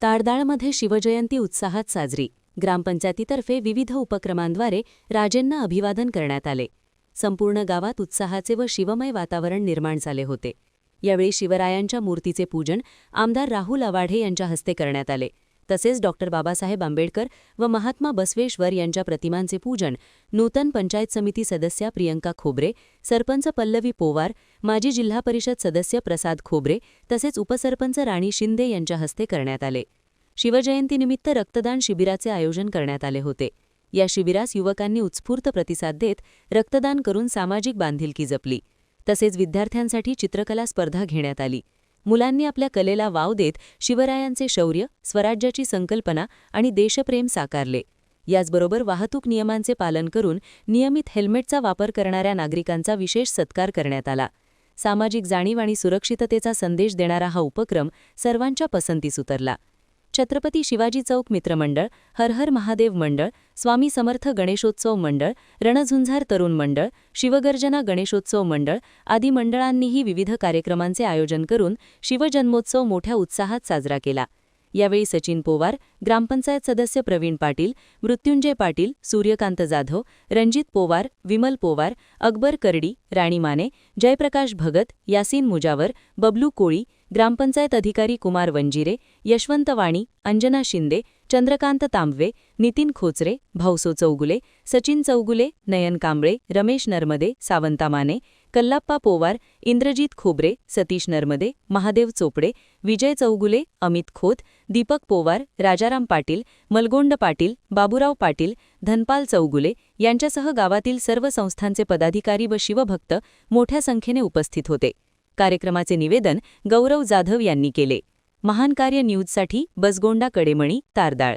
ताडदाळमध्ये शिवजयंती उत्साहात साजरी. ग्रामपंचायतीतर्फे विविध उपक्रमांद्वारे राजेंना अभिवादन करण्यात आले. संपूर्ण गावात उत्साहाचे व शिवमय वातावरण निर्माण झाले होते. यावेळी शिवरायांच्या मूर्तीचे पूजन आमदार राहुल अवाढे यांच्या हस्ते करण्यात आले. तसेच बाबासाहेब आंबेडकर व महात्मा बसवेश्वर यांच्या प्रतिमांचे पूजन नूतन पंचायत समिती सदस्या प्रियंका खोबरे, सरपंच पल्लवी पोवार, माजी जिल्हा परिषद सदस्य प्रसाद खोबरे तसेच उपसरपंच राणी शिंदे यांच्या हस्ते करण्यात आले. शिवजयंतीनिमित्त रक्तदान शिबिराचे आयोजन करण्यात आले होते. या शिबिरास युवकांनी उत्स्फूर्त प्रतिसाद देत रक्तदान करून सामाजिक बांधिलकी जपली. तसेच विद्यार्थ्यांसाठी चित्रकला स्पर्धा घेण्यात आली. मुलांनी आपल्या कलेला वाव देत शिवरायांचे शौर्य, स्वराज्याची संकल्पना आणि देशप्रेम साकारले. याचबरोबर वाहतूक नियमांचे पालन करून नियमित हेल्मेटचा वापर करणाऱ्या नागरिकांचा विशेष सत्कार करण्यात आला. सामाजिक जाणीव आणि सुरक्षिततेचा संदेश देणारा हा उपक्रम सर्वांच्या पसंतीस उतरला. छत्रपती शिवाजी चौक मित्रमंडळ, हर हर महादेव मंडळ, स्वामी समर्थ गणेशोत्सव मंडळ, रणझुंजार तरुण मंडळ, शिवगर्जना गणेशोत्सव मंडळ आदी मंडळांनीही विविध कार्यक्रमांचे आयोजन करून शिवजन्मोत्सव मोठ्या उत्साहात साजरा केला. यावेळी सचिन पोवार, ग्रामपंचायत सदस्य प्रवीण पाटील, मृत्युंजय पाटील, सूर्यकांत जाधव, रणजित पोवार, विमल पोवार, अकबर करडी, राणी माने, जयप्रकाश भगत, यासीन मुजावर, बबलू कोळी, ग्रामपंचायत अधिकारी कुमार वंजिरे, यशवंत वाणी, अंजना शिंदे, चंद्रकांत तांबवे, नितीन खोचरे, भाऊसो चौगुले, सचिन चौगुले, नयन कांबळे, रमेश नर्मदे, सावंता माने, कल्लाप्पा पोवार, इंद्रजीत खोबरे, सतीश नर्मदे, महादेव चोपडे, विजय चौगुले, अमित खोत, दीपक पोवार, राजाराम पाटील, मलगोंड पाटील, बाबूराव पाटील, धनपाल चौगुले यांच्यासह गावातील सर्व संस्थांचे पदाधिकारी व शिवभक्त मोठ्या संख्येने उपस्थित होते. कार्यक्रमाचे निवेदन गौरव जाधव यांनी केले. महान कार्य न्यूजसाठी बसगोंडा कडेमणी, तारदाळ.